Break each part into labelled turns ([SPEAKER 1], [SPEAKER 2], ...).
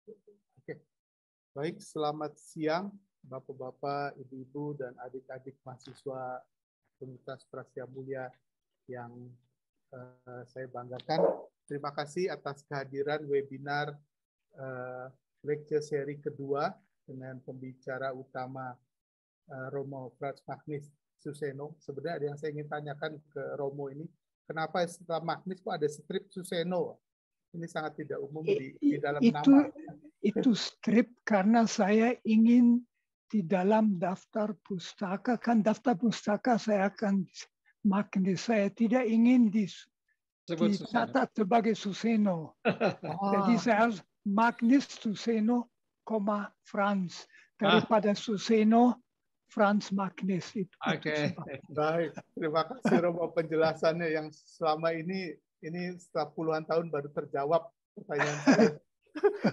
[SPEAKER 1] Oke, baik. Selamat siang, Bapak-bapak, Ibu-ibu, dan adik-adik mahasiswa Universitas Prasetya Mulia yang saya banggakan. Terima kasih atas kehadiran webinar lecture seri kedua dengan pembicara utama Romo Frans Magnus Suseno. Sebenarnya ada yang saya ingin tanyakan ke Romo ini, kenapa setelah Magnus kok ada strip Suseno? Ini sangat tidak umum di dalam nama.
[SPEAKER 2] Itu strip karena saya ingin di dalam daftar pustaka, kan daftar pustaka saya akan Magnus, saya tidak ingin dicatat sebagai Suseno. Jadi saya harus Magnus Suseno, Frans, daripada Suseno Frans Magnus.
[SPEAKER 1] Oke, baik. Terima kasih Romo penjelasannya yang selama ini setelah puluhan tahun baru terjawab pertanyaan saya.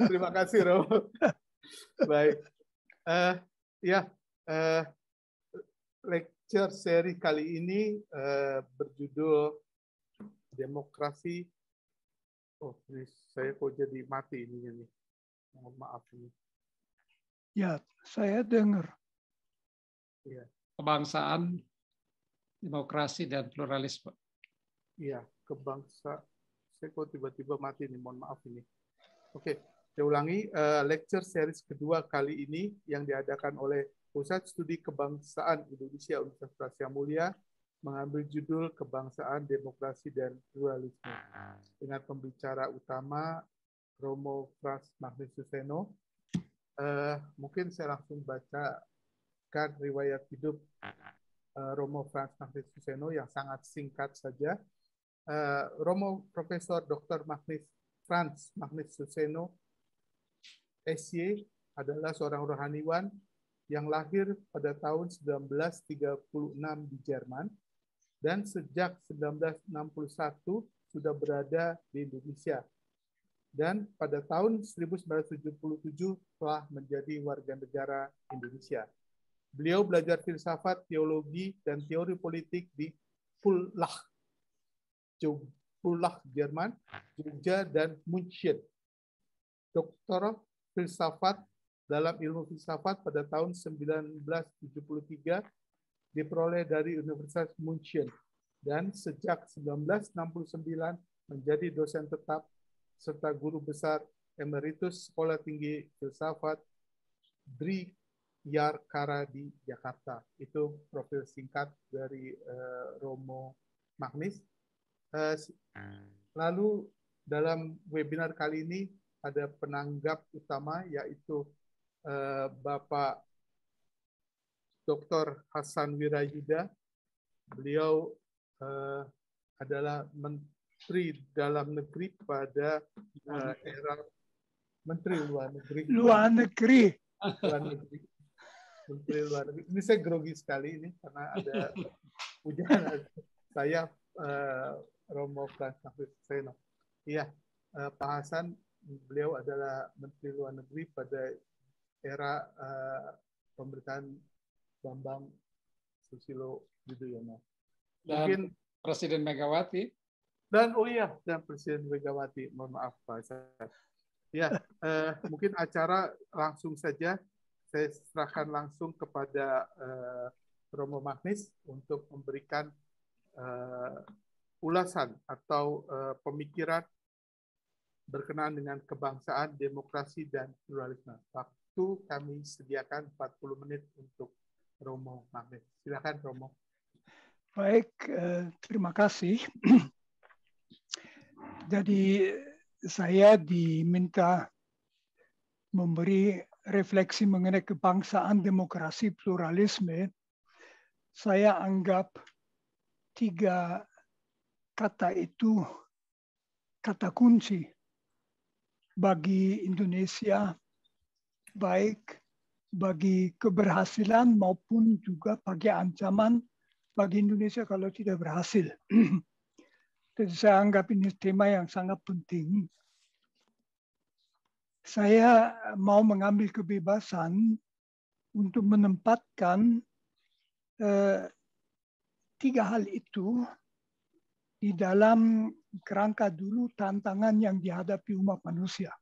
[SPEAKER 1] Terima kasih Romo. Baik. Lecture seri kali ini berjudul Demokrasi. Oh, ini saya kok jadi mati ini. Mohon maaf ini.
[SPEAKER 2] Ya, saya dengar.
[SPEAKER 1] Ya.
[SPEAKER 3] Kebangsaan, demokrasi, dan pluralisme.
[SPEAKER 1] Iya, kebangsaan. Saya kok tiba-tiba mati nih, mohon maaf ini. Oke, saya ulangi. Lecture series kedua kali ini yang diadakan oleh Pusat Studi Kebangsaan Indonesia Universitas Prasetya Mulia mengambil judul Kebangsaan, Demokrasi, dan Pluralisme dengan pembicara utama Romo Frans Magnus Suseno. Mungkin saya langsung bacakan riwayat hidup Romo Frans Magnus Suseno yang sangat singkat saja. Romo Profesor Dr. Frans Magnus Suseno, SY, adalah seorang rohaniwan yang lahir pada tahun 1936 di Jerman dan sejak 1961 sudah berada di Indonesia. Dan pada tahun 1977 telah menjadi warga negara Indonesia. Beliau belajar filsafat, teologi, dan teori politik di Pullach, Jerman, Jogja, dan München. Doktor filsafat dalam ilmu filsafat pada tahun 1973 diperoleh dari Universitas München dan sejak 1969 menjadi dosen tetap serta guru besar emeritus Sekolah Tinggi Filsafat Dri Yarkara di Jakarta. Itu profil singkat dari Romo Magnus. Lalu dalam webinar kali ini ada penanggap utama yaitu Bapak Dr. Hasan Wirayuda. Beliau adalah Menteri Dalam Negeri pada era Menteri Luar Negeri. Menteri Luar Negeri. Ini saya grogi sekali ini karena ada ujian saya Romo Frans Magnus Suseno. Iya, Pak Hasan, beliau adalah Menteri Luar Negeri pada era pemerintahan Bambang Susilo Yudhoyono.
[SPEAKER 3] Mungkin Presiden Megawati.
[SPEAKER 1] Dan Presiden Megawati. Mohon maaf Pak Hasan. Ya, mungkin acara langsung saja saya serahkan langsung kepada Romo Magnus untuk memberikan ulasan atau pemikiran berkenaan dengan kebangsaan, demokrasi, dan pluralisme. Waktu kami sediakan 40 menit untuk Romo Magnus. Silakan Romo.
[SPEAKER 2] Baik, terima kasih. Jadi saya diminta memberi refleksi mengenai kebangsaan, demokrasi, pluralisme. Saya anggap 3 kata itu kata kunci bagi Indonesia, baik bagi keberhasilan maupun juga bagi ancaman bagi Indonesia kalau tidak berhasil. Jadi saya anggap ini tema yang sangat penting. Saya mau mengambil kebebasan untuk menempatkan 3 hal itu di dalam kerangka dulu tantangan yang dihadapi umat manusia.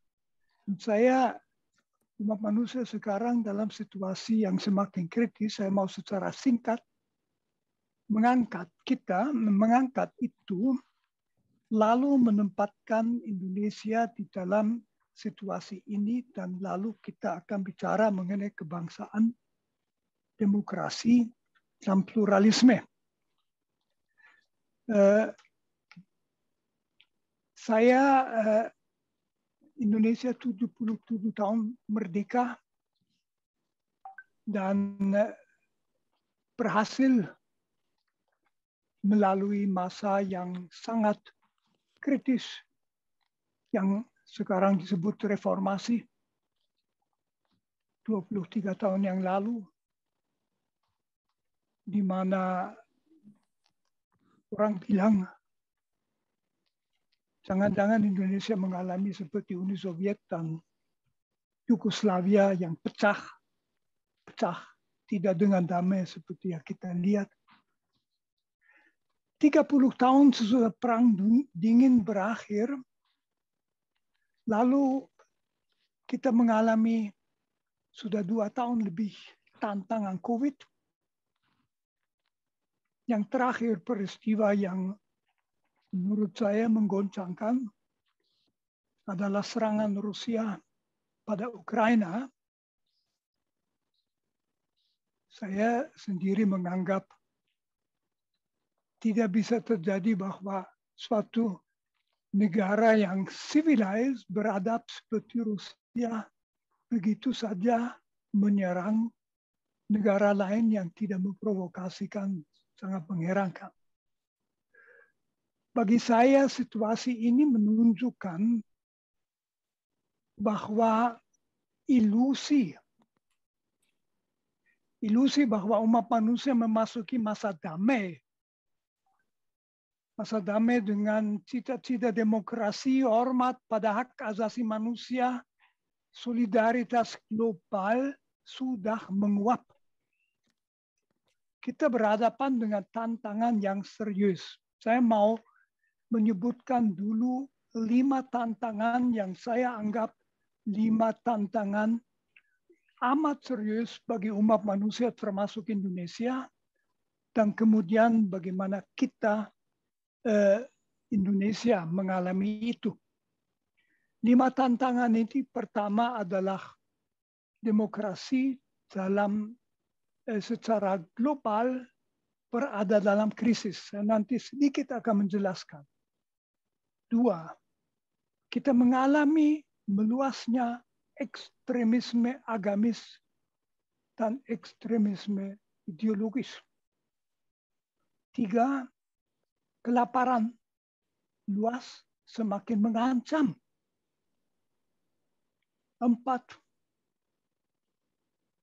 [SPEAKER 2] Saya, umat manusia sekarang dalam situasi yang semakin kritis, saya mau secara singkat mengangkat itu, lalu menempatkan Indonesia di dalam situasi ini, dan lalu kita akan bicara mengenai kebangsaan, demokrasi, dan pluralisme. Saya Indonesia 77 tahun merdeka dan berhasil melalui masa yang sangat kritis yang sekarang disebut reformasi 23 tahun yang lalu, di mana orang bilang jangan-jangan Indonesia mengalami seperti Uni Soviet dan Yugoslavia yang pecah, tidak dengan damai seperti yang kita lihat. 30 tahun sesudah Perang Dingin berakhir, lalu kita mengalami sudah 2 tahun lebih tantangan COVID. Yang terakhir peristiwa yang menurut saya menggoncangkan adalah serangan Rusia pada Ukraina. Saya sendiri menganggap tidak bisa terjadi bahwa suatu negara yang civilized, beradab seperti Rusia, begitu saja menyerang negara lain yang tidak memprovokasikan, sangat mengherankan. Bagi saya situasi ini menunjukkan bahwa ilusi bahwa umat manusia memasuki masa damai dengan cita-cita demokrasi, hormat pada hak asasi manusia, solidaritas global sudah menguap. Kita berhadapan dengan tantangan yang serius. Saya mau menyebutkan dulu 5 tantangan yang saya anggap 5 tantangan amat serius bagi umat manusia termasuk Indonesia, dan kemudian bagaimana kita Indonesia mengalami itu. 5 tantangan ini pertama adalah demokrasi secara global berada dalam krisis. Saya nanti sedikit akan menjelaskan. 2, kita mengalami meluasnya ekstremisme agamis dan ekstremisme ideologis. 3, kelaparan luas semakin mengancam. 4,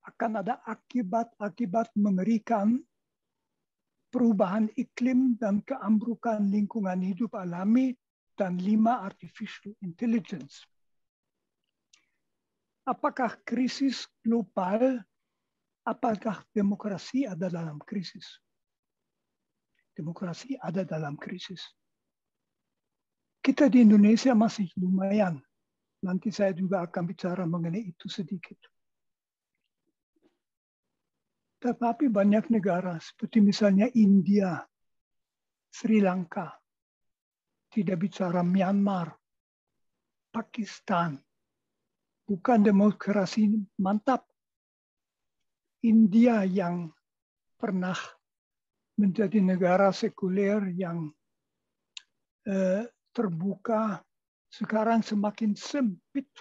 [SPEAKER 2] akan ada akibat-akibat mengerikan perubahan iklim dan keambrukan lingkungan hidup alami. Dan 5, artificial intelligence. Apakah krisis global? Apakah demokrasi ada dalam krisis? Demokrasi ada dalam krisis. Kita di Indonesia masih lumayan. Nanti saya juga akan bicara mengenai itu sedikit. Tetapi banyak negara seperti misalnya India, Sri Lanka, tidak bicara Myanmar, Pakistan, bukan demokrasi mantap. India yang pernah menjadi negara sekuler yang terbuka, sekarang semakin sempit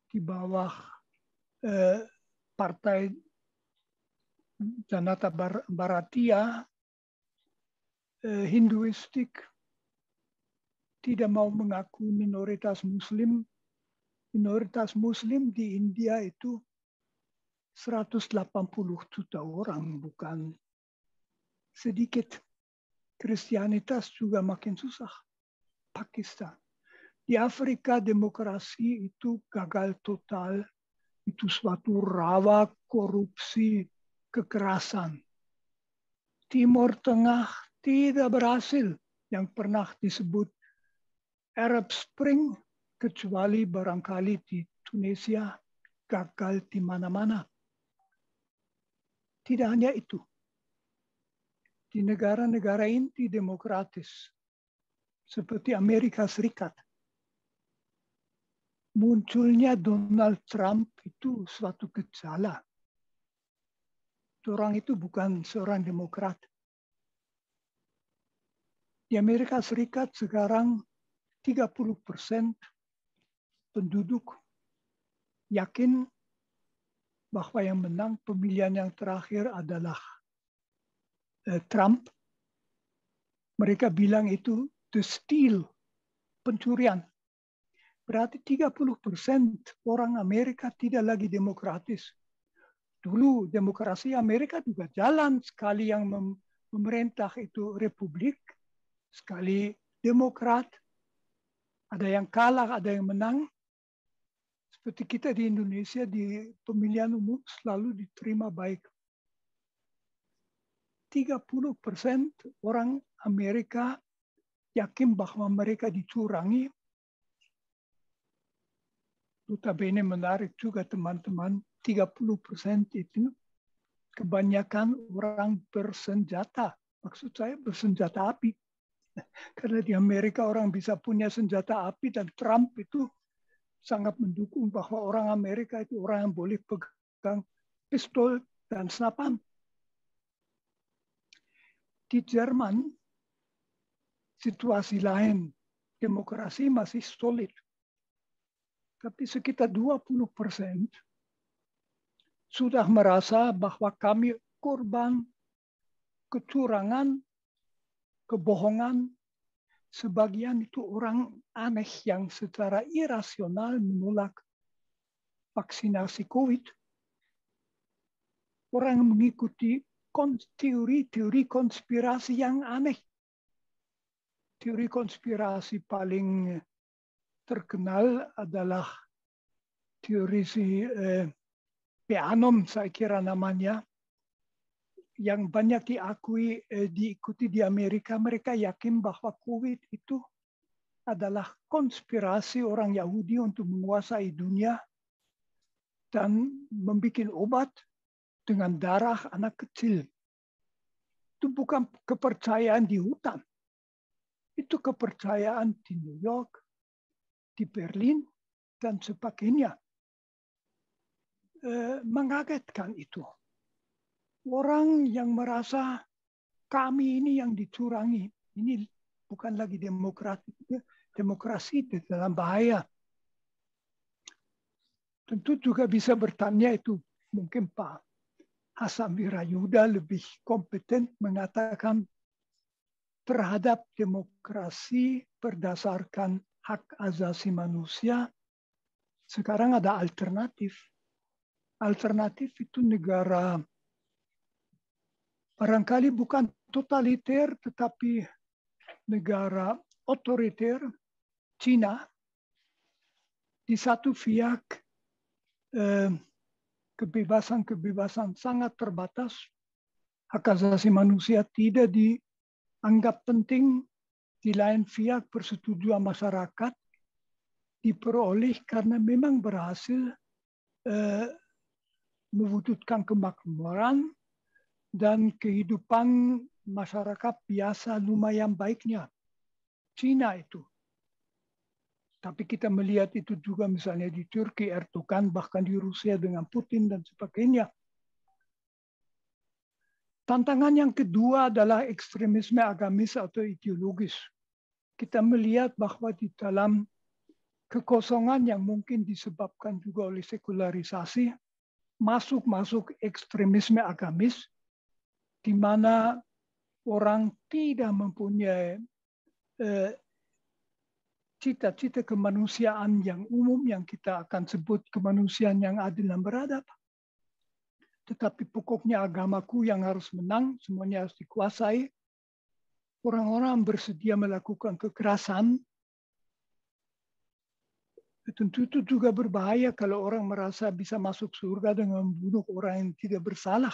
[SPEAKER 2] di bawah Partai Janata Bharatiya, Hinduistik, tidak mau mengakui minoritas Muslim. Minoritas Muslim di India itu 180 juta orang, bukan sedikit. Kristianitas juga makin susah. Pakistan. Di Afrika demokrasi itu gagal total. Itu suatu rawa korupsi, kekerasan. Timur Tengah tidak berhasil, yang pernah disebut Arab Spring kecuali barangkali di Tunisia gagal di mana-mana. Tidak hanya itu. Di negara-negara inti demokratis seperti Amerika Serikat, munculnya Donald Trump itu suatu gejala. Orang itu bukan seorang demokrat. Di Amerika Serikat sekarang 30% penduduk yakin bahwa yang menang pemilihan yang terakhir adalah Trump. Mereka bilang itu the steal, pencurian. Berarti 30% orang Amerika tidak lagi demokratis. Dulu demokrasi Amerika juga jalan, sekali yang memerintah itu republik, sekali demokrat, ada yang kalah, ada yang menang. Seperti kita di Indonesia di pemilihan umum selalu diterima baik. 30% orang Amerika yakin bahwa mereka dicurangi. Notabene menarik juga teman-teman, 30% itu kebanyakan orang bersenjata. Maksud saya bersenjata api. Karena di Amerika orang bisa punya senjata api dan Trump itu sangat mendukung bahwa orang Amerika itu orang yang boleh pegang pistol dan senapan. Di Jerman, situasi lain, demokrasi masih solid. Tapi sekitar 20% sudah merasa bahwa kami korban kecurangan, kebohongan. Sebagian itu orang aneh yang secara irasional menolak vaksinasi COVID. Orang mengikuti teori konspirasi yang aneh. Teori konspirasi paling terkenal adalah teori si Peanom, saya kira namanya, yang banyak diikuti di Amerika. Mereka yakin bahwa COVID itu adalah konspirasi orang Yahudi untuk menguasai dunia dan membuat obat dengan darah anak kecil. Itu bukan kepercayaan di hutan. Itu kepercayaan di New York, di Berlin, dan sebagainya. Mengagetkan itu. Orang yang merasa kami ini yang dicurangi, ini bukan lagi demokrasi dalam bahaya. Tentu juga bisa bertanya itu, mungkin Pak Hasan Wirayuda lebih kompeten mengatakan terhadap demokrasi berdasarkan hak asasi manusia, sekarang ada alternatif. Alternatif itu negara barangkali bukan totaliter, tetapi negara otoriter, Cina, di satu pihak kebebasan sangat terbatas, hak asasi manusia tidak dianggap penting, di lain pihak persetujuan masyarakat diperoleh karena memang berhasil mewujudkan kemakmuran dan kehidupan masyarakat biasa lumayan baiknya. Cina itu. Tapi kita melihat itu juga misalnya di Turki, Erdogan, bahkan di Rusia dengan Putin dan sebagainya. Tantangan yang kedua adalah ekstremisme agamis atau ideologis. Kita melihat bahwa di dalam kekosongan yang mungkin disebabkan juga oleh sekularisasi, masuk ekstremisme agamis, di mana orang tidak mempunyai cita-cita kemanusiaan yang umum yang kita akan sebut kemanusiaan yang adil dan beradab. Tetapi pokoknya agamaku yang harus menang, semuanya harus dikuasai. Orang-orang bersedia melakukan kekerasan. Tentu itu juga berbahaya kalau orang merasa bisa masuk surga dengan membunuh orang yang tidak bersalah.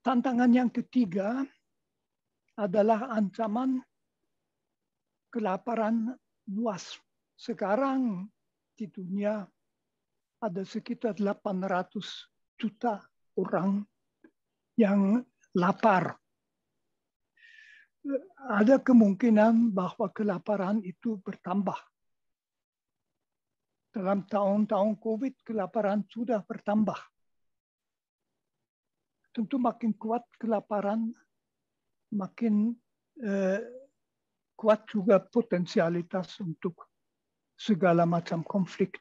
[SPEAKER 2] Tantangan yang ketiga adalah ancaman kelaparan luas. Sekarang di dunia ada sekitar 800 juta orang yang lapar. Ada kemungkinan bahwa kelaparan itu bertambah. Dalam tahun-tahun COVID, kelaparan sudah bertambah. Tentu makin kuat kelaparan, makin kuat juga potensialitas untuk segala macam konflik.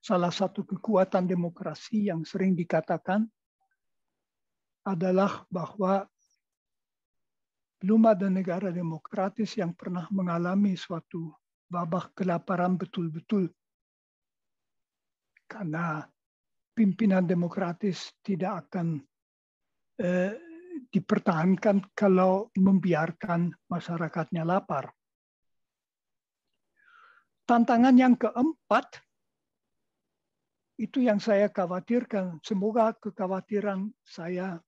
[SPEAKER 2] Salah satu kekuatan demokrasi yang sering dikatakan adalah bahwa belum ada negara demokratis yang pernah mengalami suatu wabah kelaparan betul-betul. Karena pimpinan demokratis tidak akan dipertahankan kalau membiarkan masyarakatnya lapar. Tantangan yang keempat, itu yang saya khawatirkan. Semoga kekhawatiran saya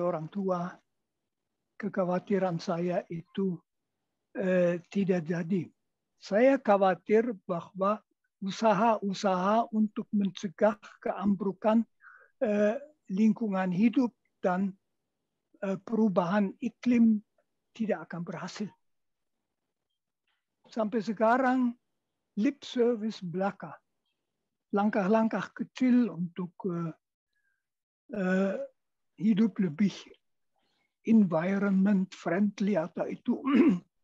[SPEAKER 2] orang tua, kekhawatiran saya itu tidak jadi. Saya khawatir bahwa usaha-usaha untuk mencegah keambrukan lingkungan hidup dan perubahan iklim tidak akan berhasil. Sampai sekarang lip service belaka. Langkah-langkah kecil untuk hidup lebih environment friendly atau itu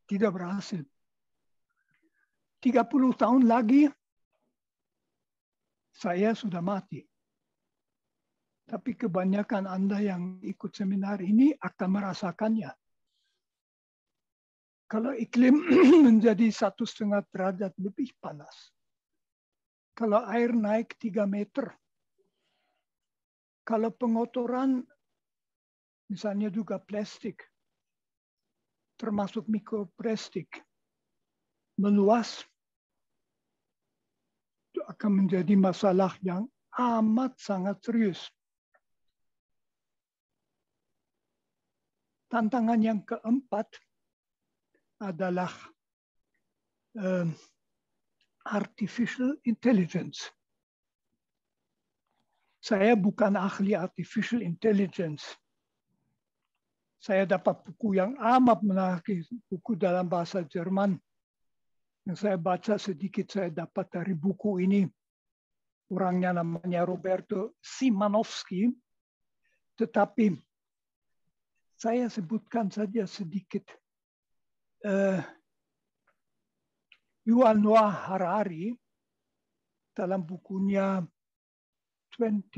[SPEAKER 2] tidak berhasil. 30 tahun lagi saya sudah mati. Tapi kebanyakan Anda yang ikut seminar ini akan merasakannya. Kalau iklim menjadi 1,5 derajat lebih panas, kalau air naik 3 meter, kalau pengotoran, misalnya juga plastik, termasuk mikroplastik, meluas, itu akan menjadi masalah yang amat sangat serius. Tantangan yang keempat adalah artificial intelligence. Saya bukan ahli artificial intelligence. Saya dapat buku yang amat menarik, buku dalam bahasa Jerman. Yang saya baca sedikit saya dapat dari buku ini. Orangnya namanya Roberto Szymanowski. Tetapi saya sebutkan saja sedikit. Yuval Noah Harari dalam bukunya 21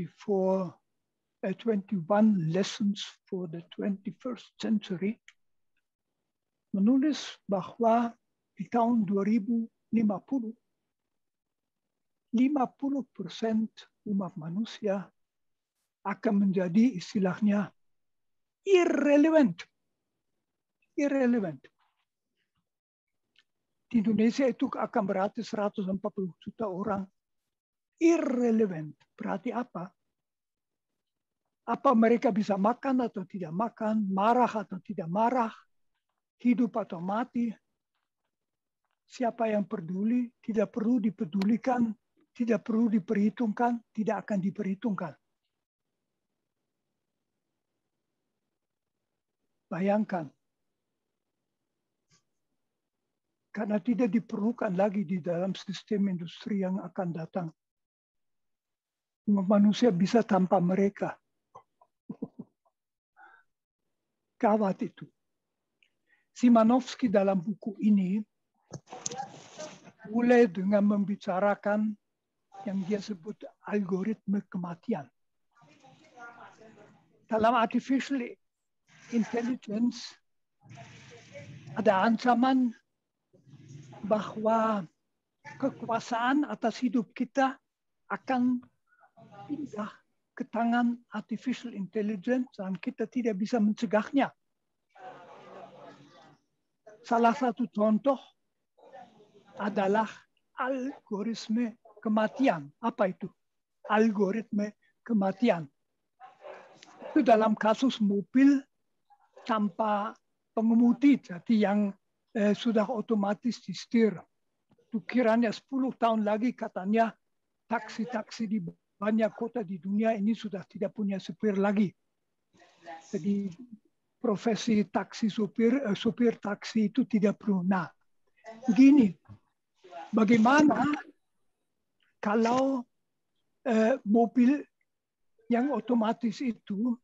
[SPEAKER 2] Lessons for the 21st Century menulis bahwa di tahun 2050 50% umat manusia akan menjadi istilahnya irrelevant. Di Indonesia itu akan berarti 140 juta orang irrelevant. Berarti apa? Apa mereka bisa makan atau tidak makan, marah atau tidak marah, hidup atau mati. Siapa yang peduli, tidak perlu dipedulikan, tidak perlu diperhitungkan, tidak akan diperhitungkan. Bayangkan. Karena tidak diperlukan lagi di dalam sistem industri yang akan datang. Manusia bisa tanpa mereka. Gawat itu. Szymanowski dalam buku ini mulai dengan membicarakan yang dia sebut algoritma kematian. Dalam artificial intelligence ada ancaman bahwa kekuasaan atas hidup kita akan pindah ke tangan artificial intelligence dan kita tidak bisa mencegahnya. Salah satu contoh adalah algoritma kematian. Apa itu? Algoritma kematian. Itu dalam kasus mobil tanpa pengemudi, jadi yang sudah otomatis disetir. Itu kiranya 10 tahun lagi katanya taksi-taksi di banyak kota di dunia ini sudah tidak punya supir lagi. Jadi profesi taksi supir taksi itu tidak perlu. Nah, begini, bagaimana kalau mobil yang otomatis itu,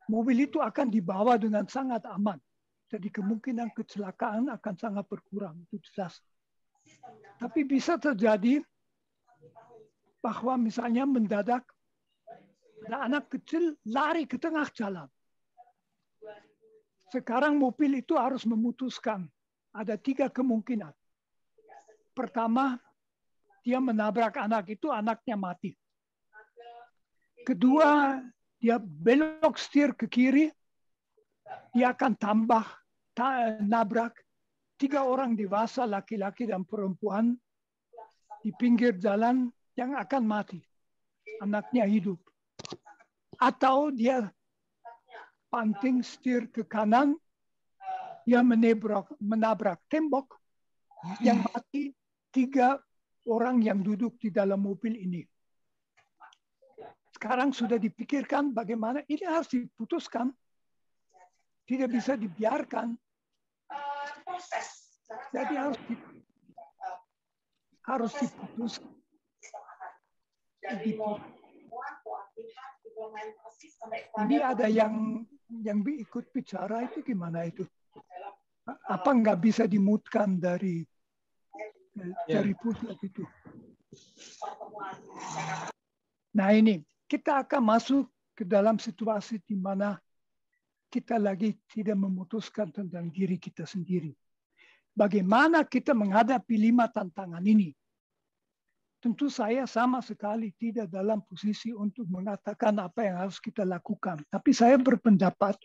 [SPEAKER 2] mobil itu akan dibawa dengan sangat aman. Jadi kemungkinan kecelakaan akan sangat berkurang, itu jelas. Tapi bisa terjadi bahwa misalnya mendadak ada anak kecil lari ke tengah jalan. Sekarang mobil itu harus memutuskan. Ada 3 kemungkinan. Pertama, dia menabrak anak itu, anaknya mati. Kedua, dia belok setir ke kiri, dia akan nabrak 3 orang dewasa, laki-laki dan perempuan di pinggir jalan yang akan mati. Anaknya hidup. Atau dia panting setir ke kanan, dia menabrak tembok, yang mati 3 orang yang duduk di dalam mobil ini. Sekarang sudah dipikirkan bagaimana ini harus diputuskan. Tidak bisa dibiarkan. Jadi harus diputuskan. Ini ada yang ikut bicara itu gimana itu? Apa nggak bisa dimutkan dari pusat itu? Nah ini, kita akan masuk ke dalam situasi di mana kita lagi tidak memutuskan tentang diri kita sendiri. Bagaimana kita menghadapi 5 tantangan ini? Tentu saya sama sekali tidak dalam posisi untuk mengatakan apa yang harus kita lakukan. Tapi saya berpendapat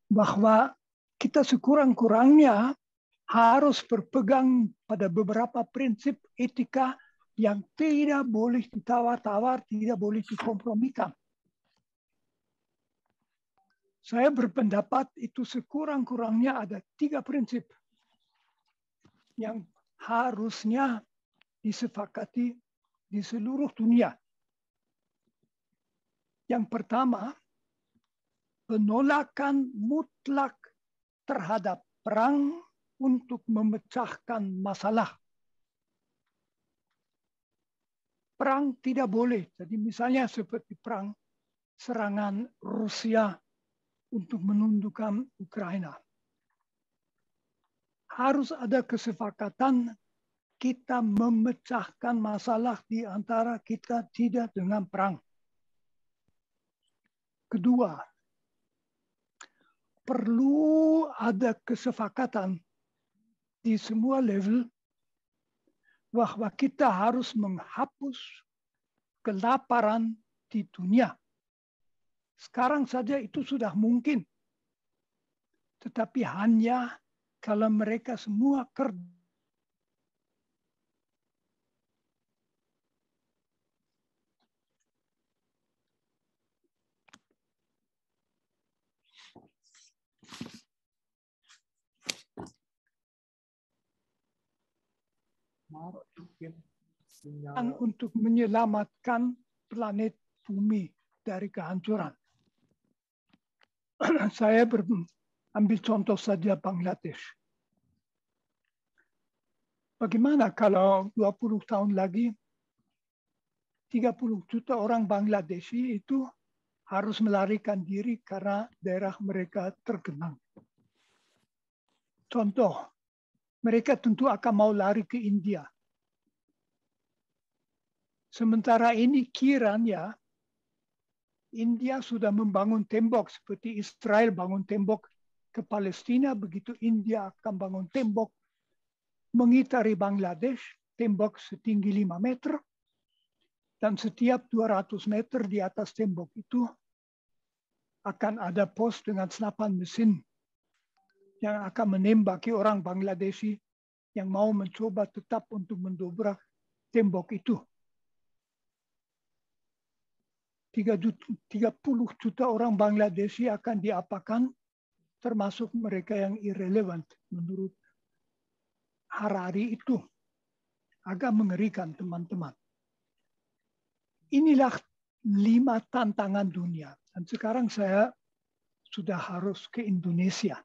[SPEAKER 2] bahwa kita sekurang-kurangnya harus berpegang pada beberapa prinsip etika yang tidak boleh ditawar-tawar, tidak boleh dikompromikan. Saya berpendapat itu sekurang-kurangnya ada 3 prinsip yang harusnya disepakati di seluruh dunia. Yang pertama, penolakan mutlak terhadap perang untuk memecahkan masalah. Perang tidak boleh. Jadi misalnya seperti perang serangan Rusia untuk menundukkan Ukraina. Harus ada kesepakatan kita memecahkan masalah di antara kita tidak dengan perang. Kedua, perlu ada kesepakatan di semua level bahwa kita harus menghapus kelaparan di dunia. Sekarang saja itu sudah mungkin. Tetapi hanya kalau mereka semua kerja. Untuk menyelamatkan planet bumi dari kehancuran. Saya ambil contoh saja Bangladesh. Bagaimana kalau 20 tahun lagi 30 juta orang Bangladeshi itu harus melarikan diri karena daerah mereka tergenang. Contoh, mereka tentu akan mau lari ke India. Sementara ini kiranya India sudah membangun tembok seperti Israel bangun tembok ke Palestina, begitu India akan bangun tembok mengitari Bangladesh, tembok setinggi 5 meter, dan setiap 200 meter di atas tembok itu akan ada pos dengan senapan mesin yang akan menembaki orang Bangladeshi yang mau mencoba tetap untuk mendobrak tembok itu. 30 juta orang Bangladeshi akan diapakan termasuk mereka yang irrelevant menurut Harari itu agak mengerikan, teman-teman. Inilah 5 tantangan dunia. Dan sekarang saya sudah harus ke Indonesia.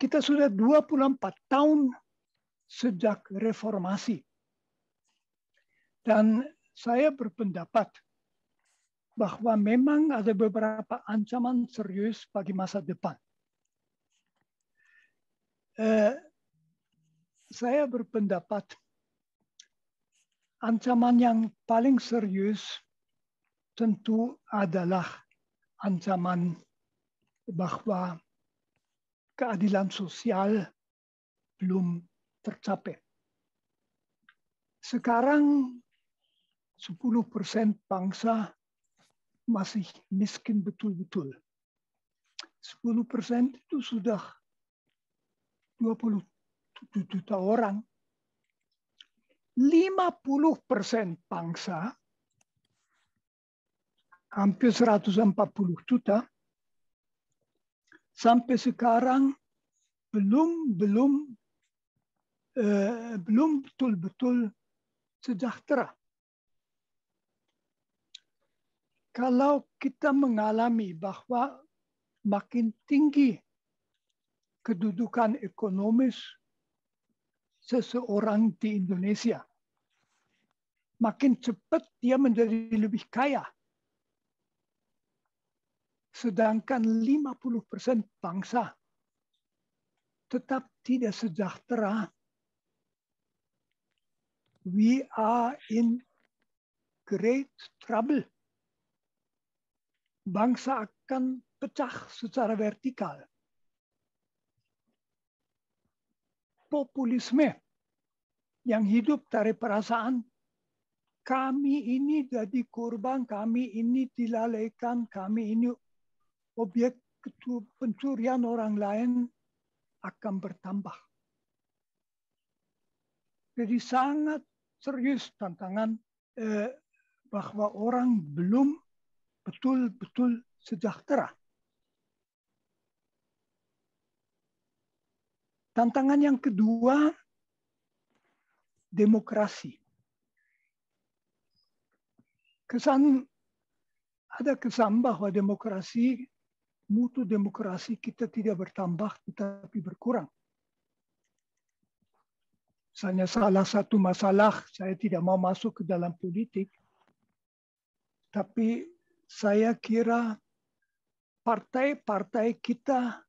[SPEAKER 2] Kita sudah 24 tahun sejak reformasi. Dan saya berpendapat bahwa memang ada beberapa ancaman serius bagi masa depan. Saya berpendapat ancaman yang paling serius tentu adalah ancaman bahwa keadilan sosial belum tercapai. Sekarang 10% bangsa masih miskin betul-betul. 10% itu sudah 27 juta orang. 50% bangsa, hampir 140 juta, sampai sekarang belum betul-betul sejahtera. Kalau kita mengalami bahwa makin tinggi kedudukan ekonomis seseorang di Indonesia, makin cepat dia menjadi lebih kaya. Sedangkan 50% bangsa tetap tidak sejahtera. We are in great trouble. Bangsa akan pecah secara vertikal. Populisme yang hidup dari perasaan kami ini jadi korban, kami ini dilalaikan, kami ini objek pencurian orang lain akan bertambah. Jadi sangat serius tantangan bahwa orang belum betul-betul sejahtera. Tantangan yang kedua, demokrasi. Ada kesan bahwa mutu demokrasi kita tidak bertambah tetapi berkurang. Misalnya salah satu masalah, saya tidak mau masuk ke dalam politik, tapi saya kira partai-partai kita,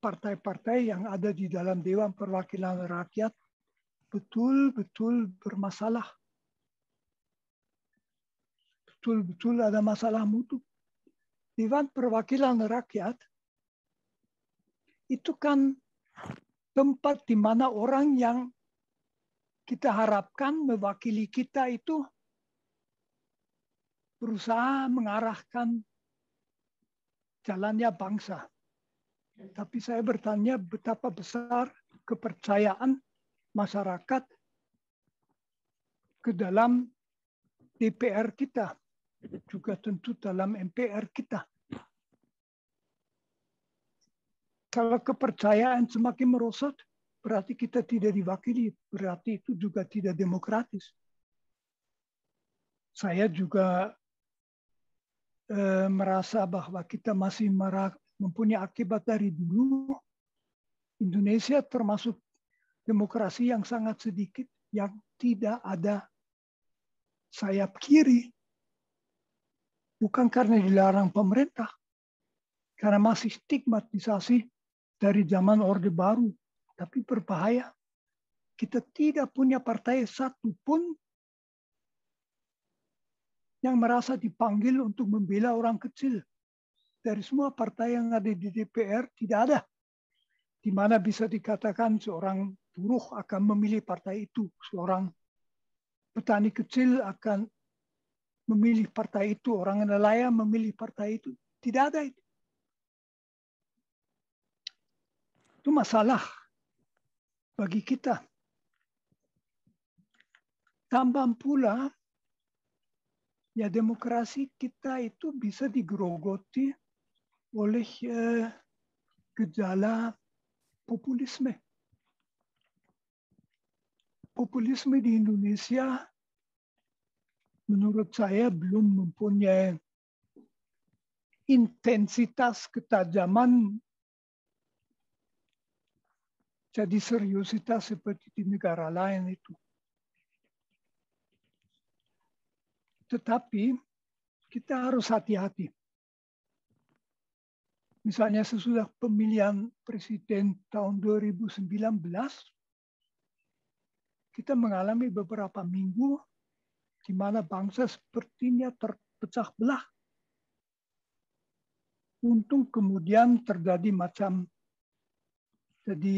[SPEAKER 2] partai-partai yang ada di dalam Dewan Perwakilan Rakyat betul-betul bermasalah. Betul-betul ada masalah mutu. Dewan Perwakilan Rakyat itu kan tempat di mana orang yang kita harapkan mewakili kita itu berusaha mengarahkan jalannya bangsa. Tapi saya bertanya betapa besar kepercayaan masyarakat ke dalam DPR kita, juga tentu dalam MPR kita. Kalau kepercayaan semakin merosot, berarti kita tidak diwakili, berarti itu juga tidak demokratis. Saya juga merasa bahwa kita masih mempunyai akibat dari dulu. Indonesia termasuk demokrasi yang sangat sedikit, yang tidak ada sayap kiri. Bukan karena dilarang pemerintah, karena masih stigmatisasi dari zaman Orde Baru. Tapi berbahaya. Kita tidak punya partai satupun yang merasa dipanggil untuk membela orang kecil. Dari semua partai yang ada di DPR, tidak ada. Di mana bisa dikatakan seorang buruh akan memilih partai itu. Seorang petani kecil akan memilih partai itu. Orang nelayan memilih partai itu. Tidak ada itu. Itu masalah bagi kita. Tambah pula, ya demokrasi kita itu bisa digerogoti oleh gejala populisme. Populisme di Indonesia menurut saya belum mempunyai intensitas ketajaman jadi seriusitas seperti di negara lain itu. Tetapi kita harus hati-hati. Misalnya sesudah pemilihan presiden tahun 2019, kita mengalami beberapa minggu di mana bangsa sepertinya terpecah belah. Untung kemudian terjadi jadi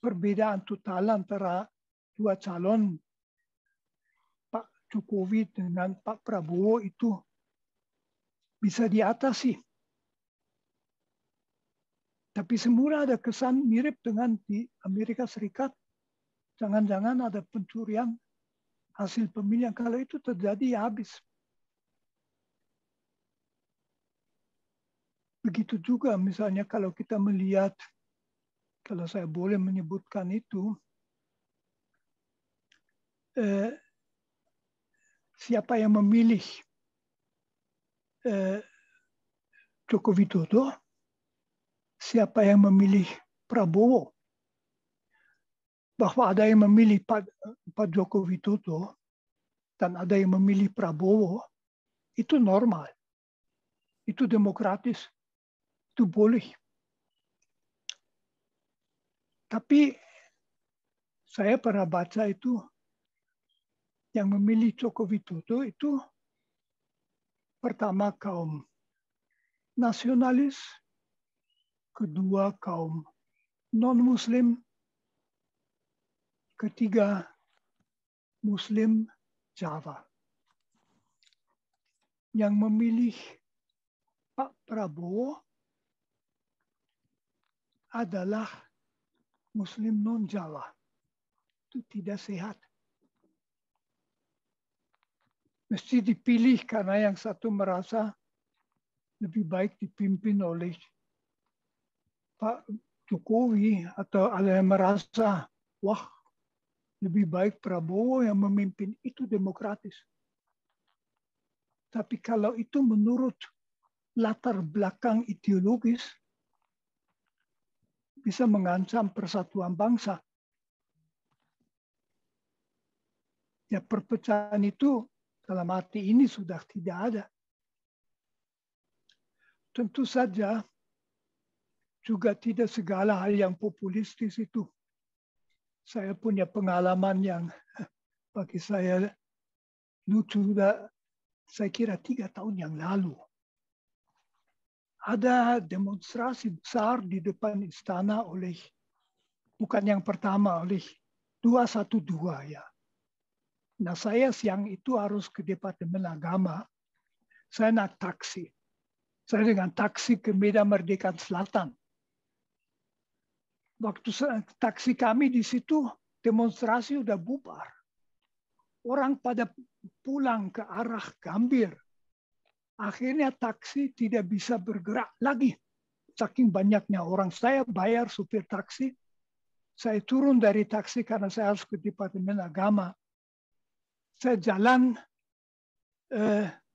[SPEAKER 2] perbedaan total antara dua calon, Pak Jokowi dengan Pak Prabowo, itu bisa diatasi. Tapi semula ada kesan mirip dengan di Amerika Serikat. Jangan-jangan ada pencurian hasil pemilihan. Kalau itu terjadi, ya habis. Begitu juga misalnya kalau kita melihat, kalau saya boleh menyebutkan itu, siapa yang memilih Joko Widodo, siapa yang memilih Prabowo. Bahwa ada yang memilih Pak Joko Widodo dan ada yang memilih Prabowo, itu normal. Itu demokratis. Itu boleh. Tapi saya pernah baca itu, yang memilih Joko Widodo itu pertama kaum nasionalis, kedua kaum non-Muslim, ketiga Muslim Jawa. Yang memilih Pak Prabowo adalah Muslim non-Jawa. Itu tidak sehat. Mesti dipilih karena yang satu merasa lebih baik dipimpin oleh Pak Jokowi, atau ada yang merasa, wah, lebih baik Prabowo yang memimpin. Itu demokratis. Tapi kalau itu menurut latar belakang ideologis, bisa mengancam persatuan bangsa. Ya, perpecahan itu dalam arti ini sudah tidak ada. Tentu saja juga tidak segala hal yang populistis itu. Saya punya pengalaman yang bagi saya lucu, saya kira 3 tahun yang lalu. Ada demonstrasi besar di depan istana oleh, bukan yang pertama, oleh 212 ya. Nah, saya siang itu harus ke Departemen Agama. Saya naik taksi. Saya dengan taksi ke Medan Merdeka Selatan. Waktu taksi kami di situ, demonstrasi udah bubar. Orang pada pulang ke arah Gambir. Akhirnya taksi tidak bisa bergerak lagi. Saking banyaknya orang. Saya bayar supir taksi. Saya turun dari taksi karena saya harus ke Departemen Agama. Saya jalan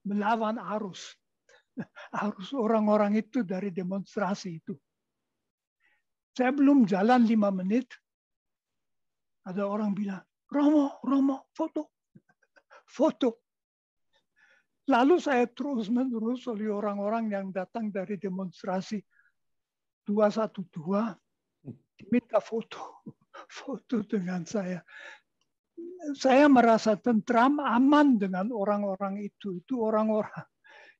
[SPEAKER 2] melawan arus. Arus orang-orang itu dari demonstrasi itu. Saya belum jalan 5 menit. Ada orang bilang, Romo, foto. Foto. Lalu saya terus-menerus oleh orang-orang yang datang dari demonstrasi 212 diminta foto. Foto dengan saya. Saya merasa tentram, aman dengan orang-orang itu. Itu orang-orang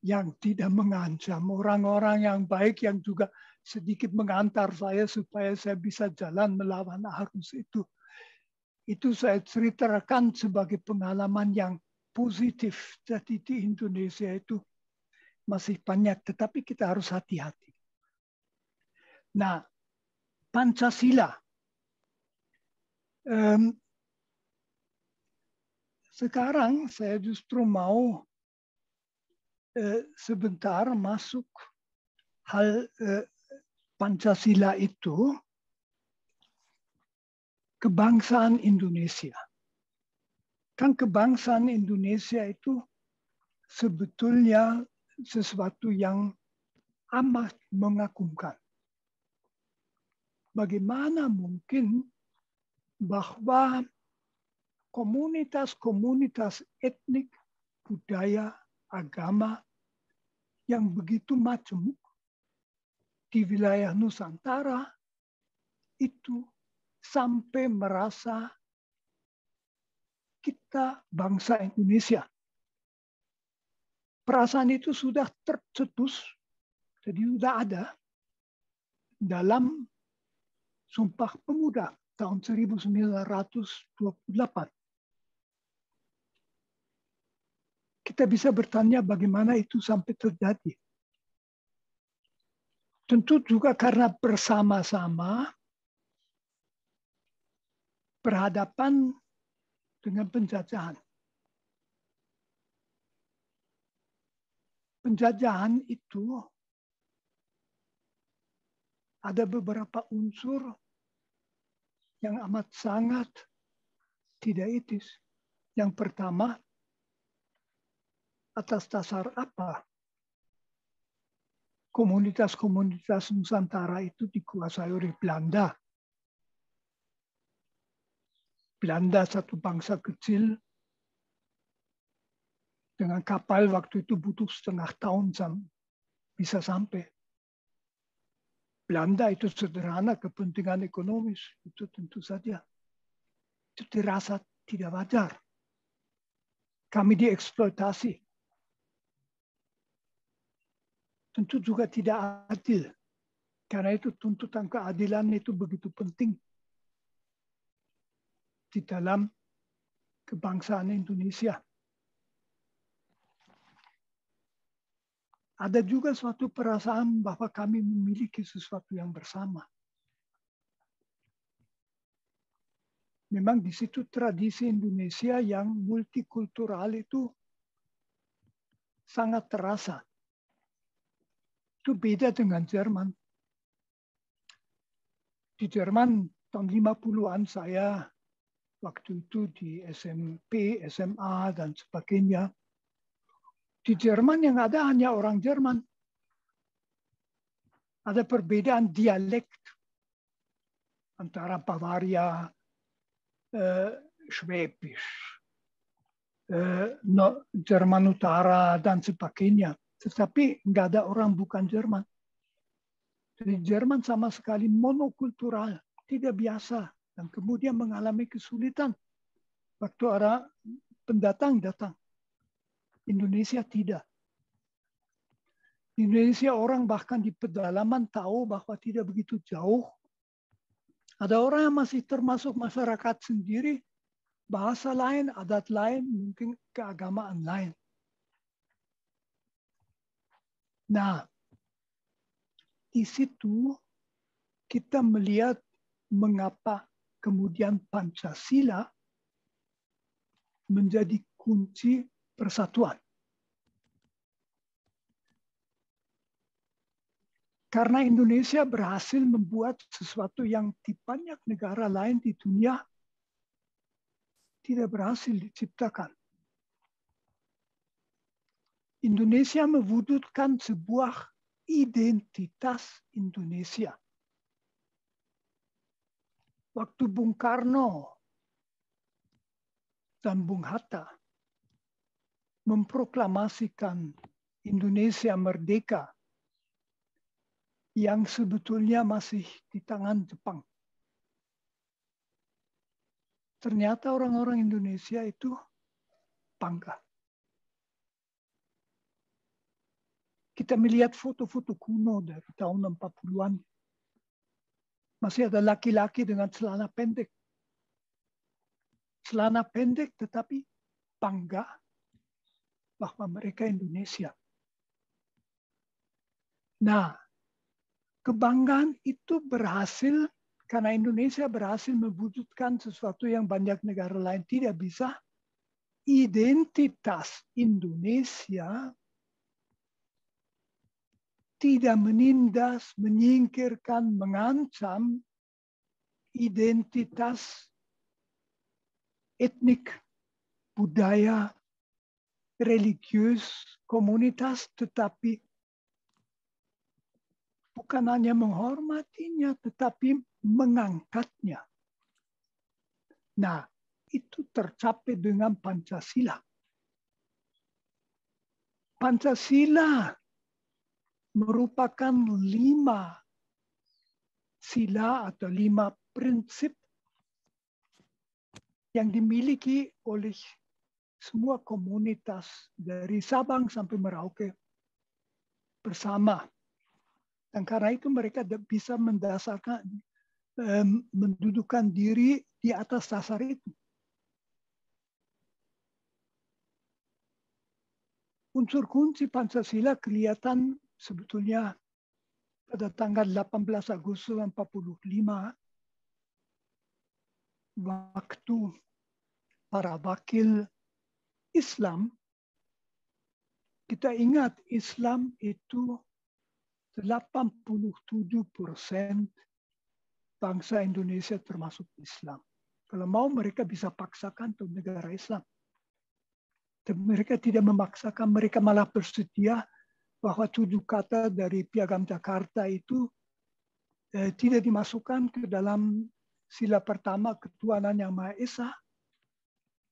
[SPEAKER 2] yang tidak mengancam, orang-orang yang baik yang juga sedikit mengantar saya supaya saya bisa jalan melawan arus itu. Itu saya ceritakan sebagai pengalaman yang positif. Jadi di Indonesia itu masih banyak, tetapi kita harus hati-hati. Nah, Pancasila. Sekarang saya justru mau sebentar masuk hal Pancasila itu kebangsaan Indonesia. Kan kebangsaan Indonesia itu sebetulnya sesuatu yang amat mengagumkan. Bagaimana mungkin bahwa komunitas-komunitas etnik, budaya, agama yang begitu macam di wilayah Nusantara itu sampai merasa kita bangsa Indonesia. Perasaan itu sudah tercetus, jadi sudah ada dalam Sumpah Pemuda tahun 1928. Kita bisa bertanya bagaimana itu sampai terjadi. Tentu juga karena bersama-sama berhadapan dengan penjajahan. Penjajahan itu ada beberapa unsur yang amat sangat tidak etis. Yang pertama, atas dasar apa komunitas-komunitas Nusantara itu dikuasai oleh Belanda? Belanda satu bangsa kecil dengan kapal waktu itu butuh setengah tahun bisa sampai. Belanda itu sederhana kepentingan ekonomis, itu tentu saja. Itu dirasa tidak wajar. Kami dieksploitasi. Tentu juga tidak adil. Karena itu tuntutan keadilan itu begitu penting di dalam kebangsaan Indonesia. Ada juga suatu perasaan bahwa kami memiliki sesuatu yang bersama. Memang di situ tradisi Indonesia yang multikultural itu sangat terasa. Itu beda dengan Jerman. Di Jerman tahun 50-an saya waktu itu di SMP, SMA, dan sebagainya. Di Jerman yang ada hanya orang Jerman. Ada perbedaan dialek antara Bavaria, Schwäbisch, Jerman Utara, dan sebagainya. Tetapi nggak ada orang bukan Jerman. Jadi Jerman sama sekali monokultural, tidak biasa. Dan kemudian mengalami kesulitan waktu ada pendatang datang. Indonesia tidak. Indonesia orang bahkan di pedalaman tahu bahwa tidak begitu jauh. Ada orang yang masih termasuk masyarakat sendiri, bahasa lain, adat lain, mungkin keagamaan lain. Nah, di situ kita melihat mengapa kemudian Pancasila menjadi kunci persatuan. Karena Indonesia berhasil membuat sesuatu yang di banyak negara lain di dunia tidak berhasil diciptakan. Indonesia mewujudkan sebuah identitas Indonesia. Waktu Bung Karno dan Bung Hatta memproklamasikan Indonesia merdeka yang sebetulnya masih di tangan Jepang. Ternyata orang-orang Indonesia itu bangga. Kita melihat foto-foto kuno dari tahun 40-an. Masih ada laki-laki dengan celana pendek. Celana pendek tetapi bangga bahwa mereka Indonesia. Nah, kebanggaan itu berhasil karena Indonesia berhasil mewujudkan sesuatu yang banyak negara lain tidak bisa. Identitas Indonesia tidak menindas, menyingkirkan, mengancam identitas etnik, budaya, religius, komunitas, tetapi bukan hanya menghormatinya, tetapi mengangkatnya. Nah, itu tercapai dengan Pancasila. Pancasila merupakan 5 sila atau 5 prinsip yang dimiliki oleh semua komunitas dari Sabang sampai Merauke bersama. Dan karena itu mereka bisa mendudukan diri di atas dasar itu. Unsur kunci Pancasila kelihatan sebetulnya pada tanggal 18 Agustus 45 waktu para wakil Islam, kita ingat Islam itu 87% bangsa Indonesia termasuk Islam. Kalau mau mereka bisa paksakan untuk negara Islam. Tapi mereka tidak memaksakan, mereka malah bersedia bahwa 7 kata dari Piagam Jakarta itu tidak dimasukkan ke dalam sila pertama ketuhanan yang Maha Esa.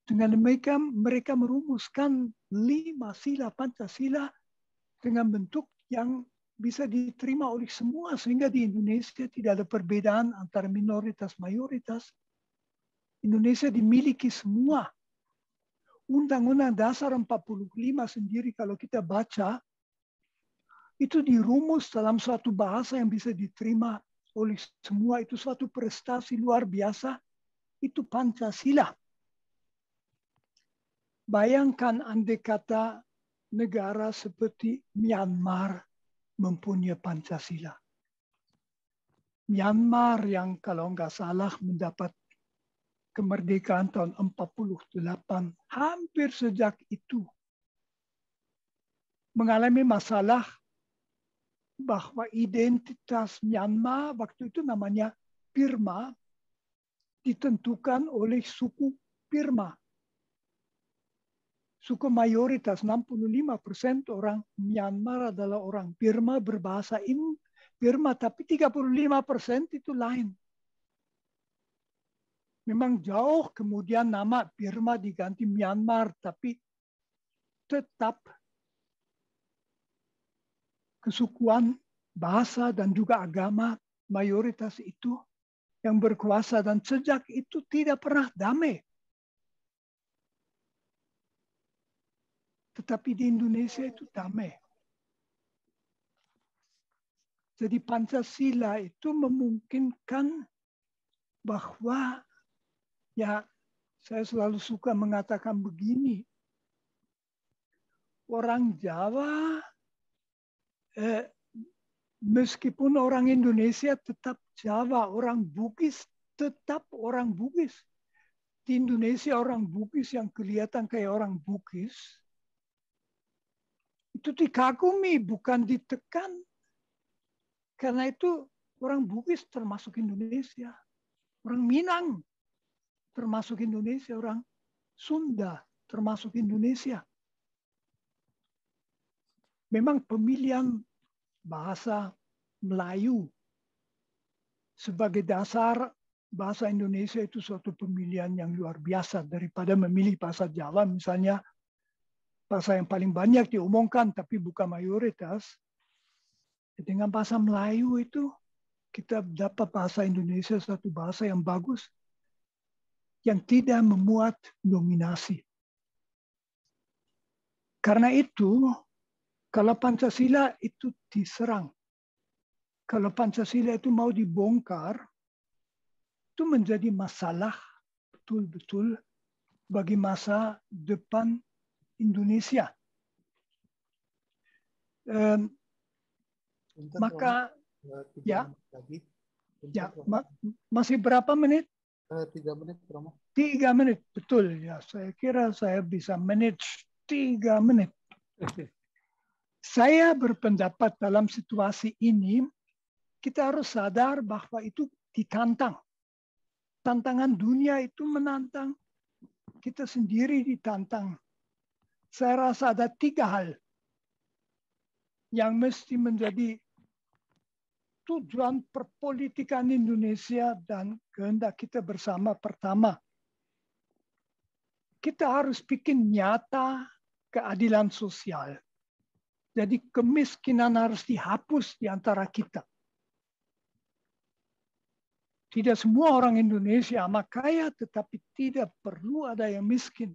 [SPEAKER 2] Dengan demikian mereka merumuskan 5 sila Pancasila dengan bentuk yang bisa diterima oleh semua, sehingga di Indonesia tidak ada perbedaan antara minoritas mayoritas. Indonesia dimiliki semua. Undang-Undang Dasar 45 sendiri kalau kita baca, itu dirumus dalam suatu bahasa yang bisa diterima oleh semua. Itu suatu prestasi luar biasa. Itu Pancasila. Bayangkan andai kata negara seperti Myanmar mempunyai Pancasila. Myanmar yang kalau nggak salah mendapat kemerdekaan tahun 48, hampir sejak itu mengalami masalah bahwa identitas Myanmar waktu itu namanya Burma ditentukan oleh suku Burma. Suku mayoritas 65% orang Myanmar adalah orang Burma berbahasa Burma, tapi 35% itu lain. Memang jauh kemudian nama Burma diganti Myanmar, tapi tetap kesukuan, bahasa, dan juga agama mayoritas itu yang berkuasa. Dan sejak itu tidak pernah damai. Tetapi di Indonesia itu damai. Jadi Pancasila itu memungkinkan bahwa, ya saya selalu suka mengatakan begini, orang Jawa, meskipun orang Indonesia tetap Jawa, orang Bugis tetap orang Bugis. Di Indonesia orang Bugis yang kelihatan kayak orang Bugis, itu dikagumi, bukan ditekan. Karena itu orang Bugis termasuk Indonesia. Orang Minang termasuk Indonesia. Orang Sunda termasuk Indonesia. Memang pemilihan bahasa Melayu sebagai dasar bahasa Indonesia itu suatu pemilihan yang luar biasa daripada memilih bahasa Jawa misalnya. Bahasa yang paling banyak diomongkan tapi bukan mayoritas. Dengan bahasa Melayu itu kita dapat bahasa Indonesia satu bahasa yang bagus, yang tidak memuat dominasi. Karena itu, kalau Pancasila itu diserang, kalau Pancasila itu mau dibongkar, itu menjadi masalah betul-betul bagi masa depan Indonesia. Maka ya, masih berapa menit?
[SPEAKER 1] 3 menit, Romo.
[SPEAKER 2] 3 menit, betul ya. Saya kira saya bisa manage 3 menit. Saya berpendapat dalam situasi ini, kita harus sadar bahwa itu ditantang. Tantangan dunia itu menantang, kita sendiri ditantang. Saya rasa ada 3 hal yang mesti menjadi tujuan perpolitikan Indonesia dan kehendak kita bersama. Pertama, kita harus bikin nyata keadilan sosial. Jadi kemiskinan harus dihapus di antara kita. Tidak semua orang Indonesia amat kaya, tetapi tidak perlu ada yang miskin.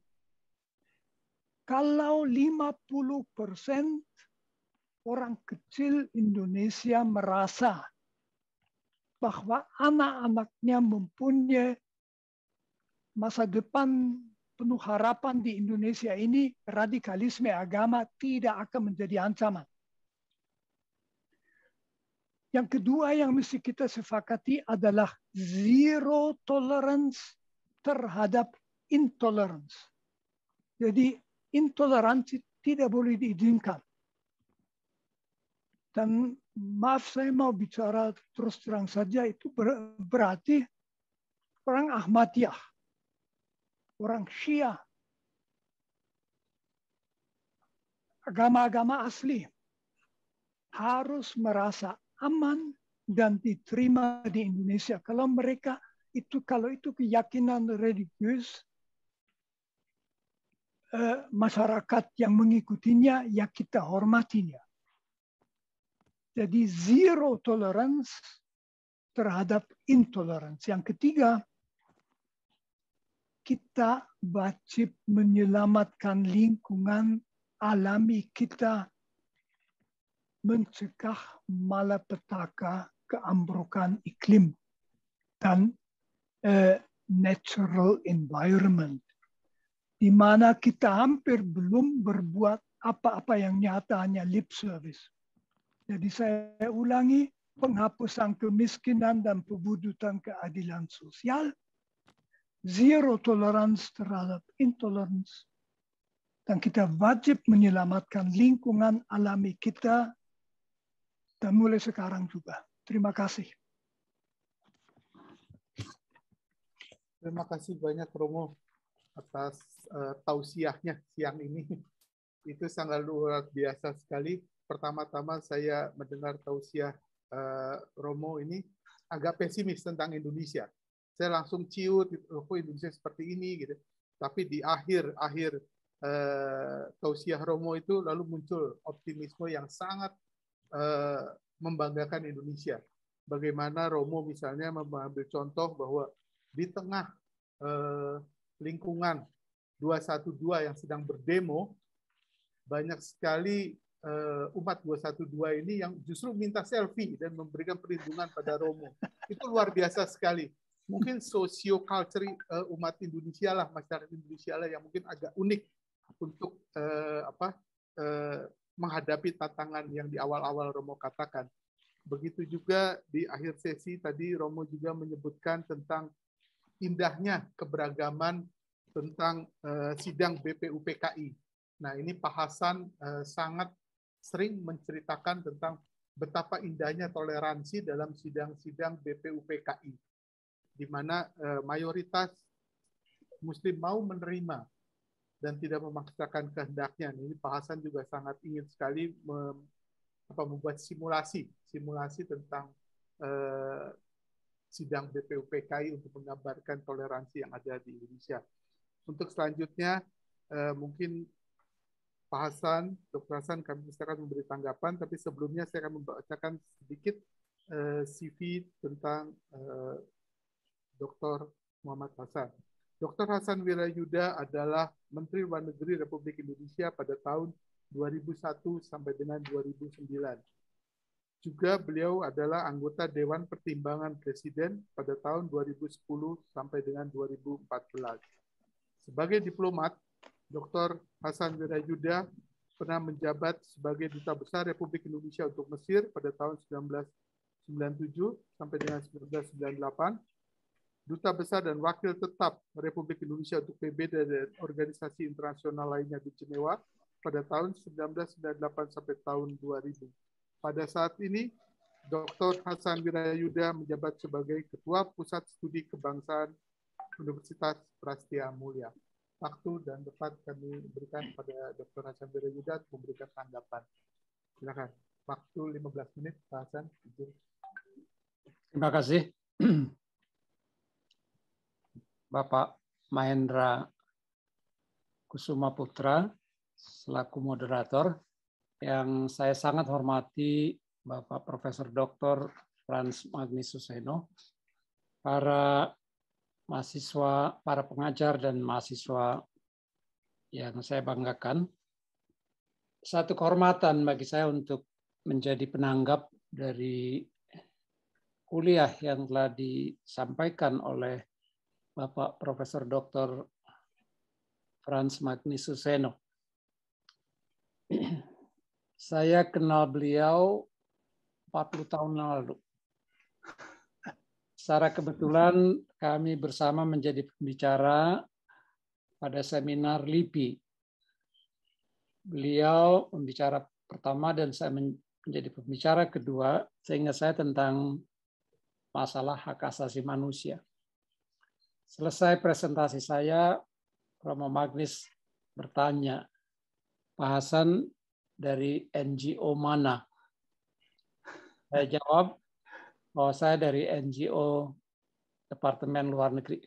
[SPEAKER 2] Kalau 50% orang kecil Indonesia merasa bahwa anak-anaknya mempunyai masa depan penuh harapan di Indonesia ini, radikalisme agama tidak akan menjadi ancaman. Yang kedua yang mesti kita sepakati adalah zero tolerance terhadap intolerance. Jadi intoleransi tidak boleh diizinkan. Dan maaf saya mau bicara terus terang saja, itu berarti orang Ahmadiyah, orang Syiah, agama-agama asli harus merasa aman dan diterima di Indonesia. Kalau itu keyakinan religius, masyarakat yang mengikutinya, ya kita hormatinya. Jadi zero tolerance terhadap intolerance. Yang ketiga, kita wajib menyelamatkan lingkungan alami kita, mencegah malapetaka keambrokan iklim dan natural environment, di mana kita hampir belum berbuat apa-apa yang nyata, hanya lip service. Jadi saya ulangi, penghapusan kemiskinan dan pewujudan keadilan sosial, zero tolerance terhadap intolerance, dan kita wajib menyelamatkan lingkungan alami kita, dan mulai sekarang juga. Terima kasih.
[SPEAKER 1] Terima kasih banyak Romo atas tausiahnya siang ini. Itu sangat luar biasa sekali. Pertama-tama saya mendengar tausiah Romo ini agak pesimis tentang Indonesia. Saya langsung ciut, kok Indonesia seperti ini gitu. Tapi di akhir tausiah Romo itu lalu muncul optimisme yang sangat membanggakan Indonesia. Bagaimana Romo misalnya mengambil contoh bahwa di tengah lingkungan 212 yang sedang berdemo, banyak sekali umat 212 ini yang justru minta selfie dan memberikan perlindungan pada Romo. Itu luar biasa sekali. Mungkin socio-culture umat Indonesia lah, masyarakat Indonesia lah yang mungkin agak unik untuk menghadapi tantangan yang di awal-awal Romo katakan. Begitu juga di akhir sesi tadi Romo juga menyebutkan tentang indahnya keberagaman tentang sidang BPUPKI. Nah, ini Pak Hasan sangat sering menceritakan tentang betapa indahnya toleransi dalam sidang-sidang BPUPKI, di mana mayoritas Muslim mau menerima dan tidak memaksakan kehendaknya. Ini Pak Hasan juga sangat ingin sekali membuat simulasi tentang sidang BPUPKI untuk menggambarkan toleransi yang ada di Indonesia. Untuk selanjutnya, mungkin Pak Hasan, Dr. Hasan, kami akan memberi tanggapan, tapi sebelumnya saya akan membacakan sedikit CV tentang Dr. Muhammad Hasan. Dr. Hasan Wirayuda adalah Menteri Luar Negeri Republik Indonesia pada tahun 2001 sampai dengan 2009. Juga beliau adalah anggota Dewan Pertimbangan Presiden pada tahun 2010 sampai dengan 2014. Sebagai diplomat, Dr. Hasan Wirayuda pernah menjabat sebagai Duta Besar Republik Indonesia untuk Mesir pada tahun 1997 sampai dengan 1998, Duta Besar dan Wakil Tetap Republik Indonesia untuk PBB dan organisasi internasional lainnya di Jenewa pada tahun 1998 sampai tahun 2000. Pada saat ini, Dr. Hasan Wirayuda menjabat sebagai Ketua Pusat Studi Kebangsaan Universitas Prastia Mulia. Waktu dan tempat kami berikan pada Dr. Hasan Wirayuda untuk memberikan tanggapan. Silakan. Waktu 15 menit, Pak Hasan.
[SPEAKER 3] Terima kasih. Bapak Mahendra Kusuma Putra, selaku moderator, yang saya sangat hormati Bapak Profesor Dr. Frans Magni Suseno, para mahasiswa, para pengajar dan mahasiswa yang saya banggakan. Satu kehormatan bagi saya untuk menjadi penanggap dari kuliah yang telah disampaikan oleh Bapak Profesor Dr. Frans Magni Suseno. Saya kenal beliau 40 tahun lalu. Secara kebetulan kami bersama menjadi pembicara pada seminar LIPI. Beliau pembicara pertama dan saya menjadi pembicara kedua, sehingga saya tentang masalah hak asasi manusia. Selesai presentasi saya, Romo Magnis bertanya, Pak Hasan dari NGO mana? Saya jawab bahwa saya dari NGO Departemen Luar Negeri.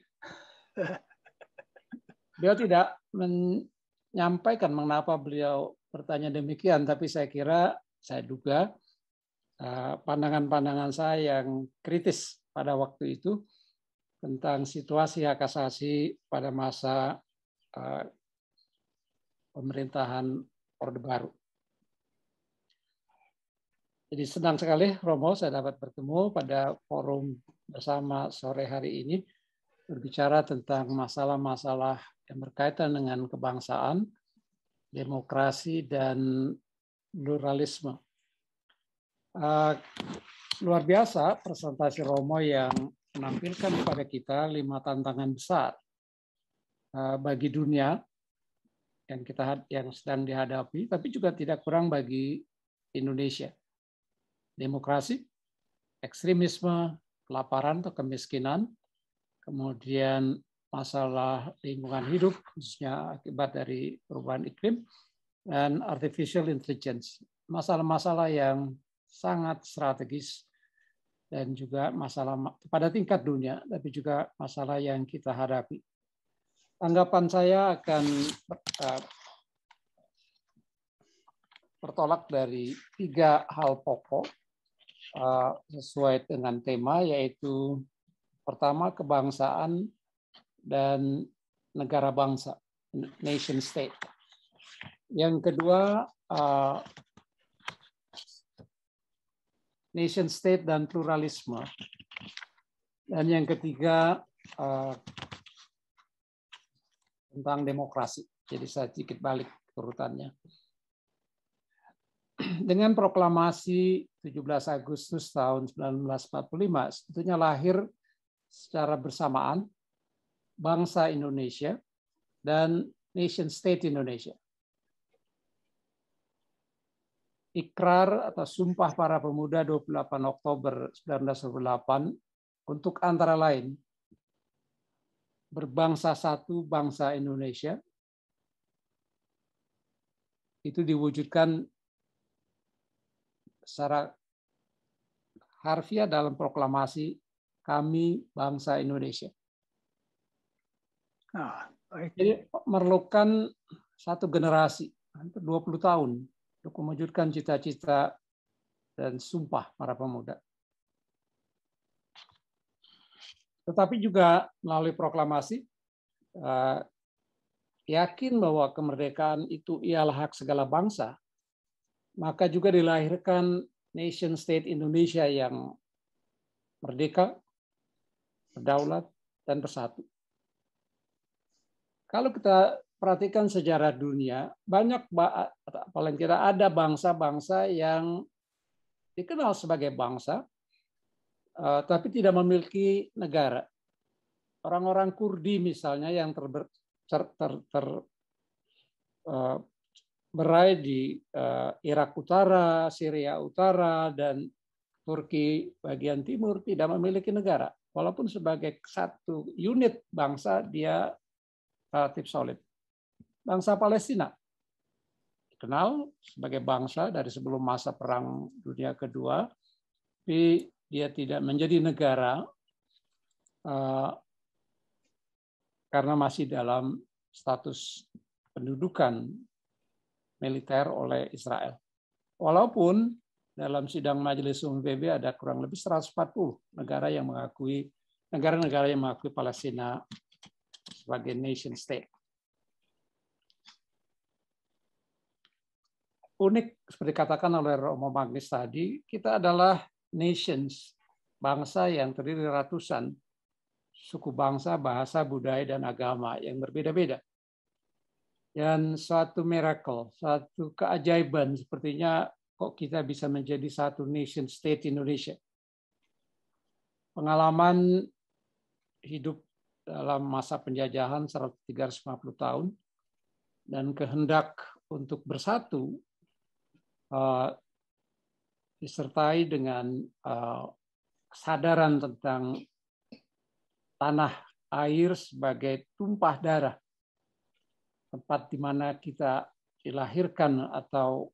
[SPEAKER 3] Beliau tidak menyampaikan mengapa beliau bertanya demikian, tapi saya kira, saya duga pandangan-pandangan saya yang kritis pada waktu itu tentang situasi hak asasi pada masa pemerintahan Orde Baru. Jadi senang sekali, Romo, saya dapat bertemu pada forum bersama sore hari ini, berbicara tentang masalah-masalah yang berkaitan dengan kebangsaan, demokrasi, dan pluralisme. Luar biasa presentasi Romo yang menampilkan kepada kita 5 tantangan besar bagi dunia yang sedang dihadapi, tapi juga tidak kurang bagi Indonesia. Demokrasi, ekstremisme, kelaparan atau kemiskinan, kemudian masalah lingkungan hidup, khususnya akibat dari perubahan iklim, dan artificial intelligence. Masalah-masalah yang sangat strategis dan juga masalah pada tingkat dunia, tapi juga masalah yang kita hadapi. Tanggapan saya akan bertolak dari 3 hal pokok sesuai dengan tema, yaitu pertama kebangsaan dan negara bangsa, nation state. Yang kedua nation state dan pluralisme. Dan yang ketiga tentang demokrasi. Jadi saya sedikit balik urutannya. Dengan proklamasi 17 Agustus tahun 1945, tentunya lahir secara bersamaan bangsa Indonesia dan nation state Indonesia. Ikrar atau Sumpah Para Pemuda 28 Oktober 1948 untuk antara lain berbangsa satu, bangsa Indonesia, itu diwujudkan secara harfiah dalam proklamasi kami bangsa Indonesia. Jadi memerlukan satu generasi, hampir 20 tahun, untuk mewujudkan cita-cita dan sumpah para pemuda. Tetapi juga melalui proklamasi, yakin bahwa kemerdekaan itu ialah hak segala bangsa, maka juga dilahirkan nation state Indonesia yang merdeka, berdaulat, dan bersatu. Kalau kita perhatikan sejarah dunia, banyak, paling tidak ada bangsa-bangsa yang dikenal sebagai bangsa, tapi tidak memiliki negara. Orang-orang Kurdi misalnya yang berai di Irak Utara, Syria Utara, dan Turki bagian timur tidak memiliki negara. Walaupun sebagai satu unit bangsa dia relatif solid. Bangsa Palestina dikenal sebagai bangsa dari sebelum masa Perang Dunia Kedua, tapi dia tidak menjadi negara karena masih dalam status pendudukan militer oleh Israel. Walaupun dalam sidang Majelis Umum PBB ada kurang lebih 140 negara yang mengakui negara-negara yang mengakui Palestina sebagai nation state. Unik seperti katakan oleh Romo Magnis tadi, kita adalah nations, bangsa yang terdiri dari ratusan suku bangsa, bahasa, budaya, dan agama yang berbeda-beda. Dan suatu miracle, suatu keajaiban sepertinya kok kita bisa menjadi satu nation state Indonesia. Pengalaman hidup dalam masa penjajahan 350 tahun dan kehendak untuk bersatu disertai dengan kesadaran tentang tanah air sebagai tumpah darah, tempat di mana kita dilahirkan atau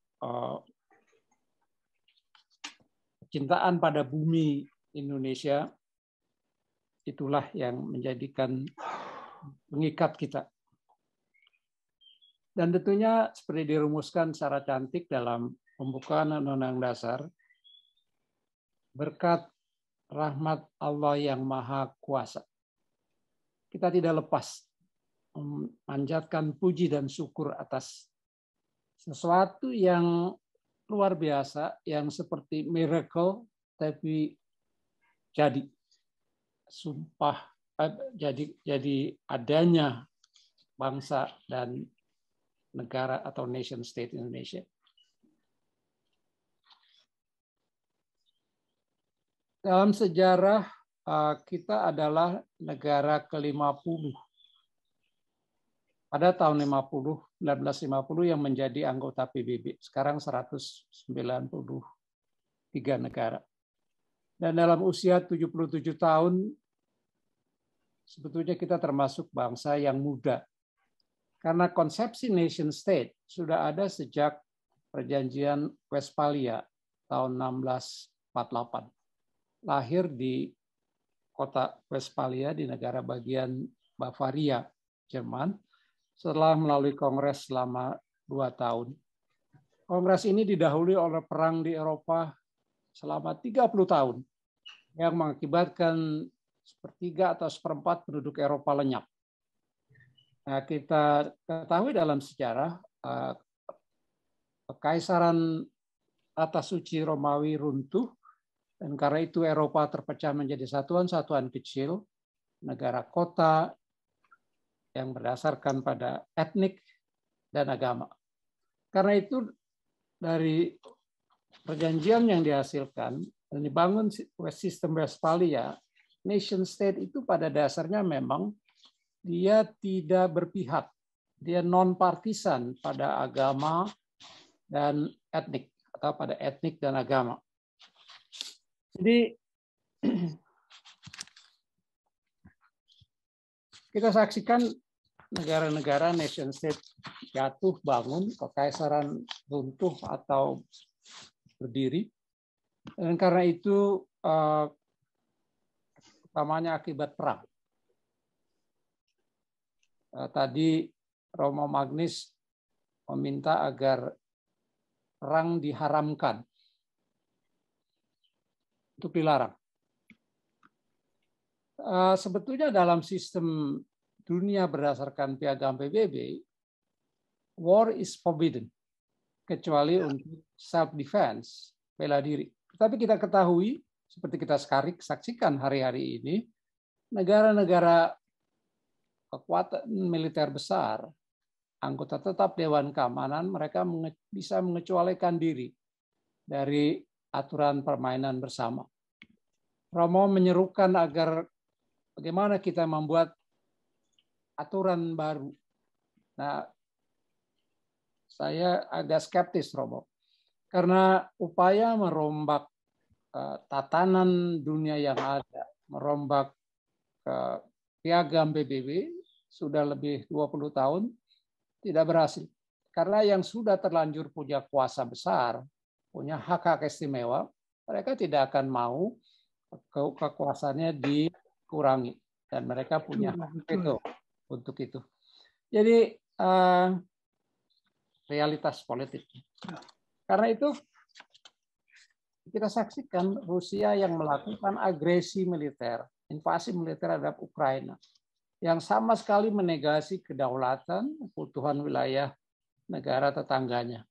[SPEAKER 3] kecintaan pada bumi Indonesia, itulah yang menjadikan mengikat kita. Dan tentunya seperti dirumuskan secara cantik dalam pembukaan Undang-Undang Dasar, berkat rahmat Allah yang Maha Kuasa, kita tidak lepas memanjatkan puji dan syukur atas sesuatu yang luar biasa, yang seperti miracle, tapi jadi sumpah, jadi adanya bangsa dan negara atau nation state Indonesia. Dalam sejarah kita adalah negara ke-50 pada tahun 1950 yang menjadi anggota PBB. Sekarang 193 negara. Dan dalam usia 77 tahun sebetulnya kita termasuk bangsa yang muda. Karena konsepsi nation state sudah ada sejak Perjanjian Westphalia tahun 1648. Lahir di kota Westphalia di negara bagian Bavaria, Jerman, setelah melalui kongres selama 2 tahun. Kongres ini didahului oleh perang di Eropa selama 30 tahun yang mengakibatkan sepertiga atau seperempat penduduk Eropa lenyap. Nah, kita ketahui dalam sejarah Kekaisaran Tata Suci Romawi runtuh, dan karena itu Eropa terpecah menjadi satuan-satuan kecil, negara kota yang berdasarkan pada etnik dan agama. Karena itu dari perjanjian yang dihasilkan dan dibangun sistem Westphalia, nation state itu pada dasarnya memang dia tidak berpihak, dia non-partisan pada agama dan etnik, atau pada etnik dan agama. Jadi kita saksikan negara-negara nation state jatuh bangun, kekaisaran runtuh atau berdiri, dan karena itu utamanya akibat perang. Tadi Romo Magnis meminta agar perang diharamkan, untuk dilarang. Sebetulnya dalam sistem dunia berdasarkan piagam PBB, war is forbidden, kecuali untuk self-defense, bela diri. Tapi kita ketahui, seperti kita saksikan hari-hari ini, negara-negara kekuatan militer besar, anggota tetap Dewan Keamanan, mereka bisa mengecualikan diri dari aturan permainan bersama. Romo menyerukan agar bagaimana kita membuat aturan baru. Nah, saya agak skeptis, Romo. Karena upaya merombak tatanan dunia yang ada, merombak piagam PBB sudah lebih 20 tahun, tidak berhasil. Karena yang sudah terlanjur punya kuasa besar, punya hak-hak istimewa, mereka tidak akan mau kekuasaannya dikurangi. Dan mereka punya hak veto untuk itu. Jadi, realitas politik. Karena itu, kita saksikan Rusia yang melakukan agresi militer, invasi militer terhadap Ukraina, yang sama sekali menegasi kedaulatan, keutuhan wilayah negara tetangganya.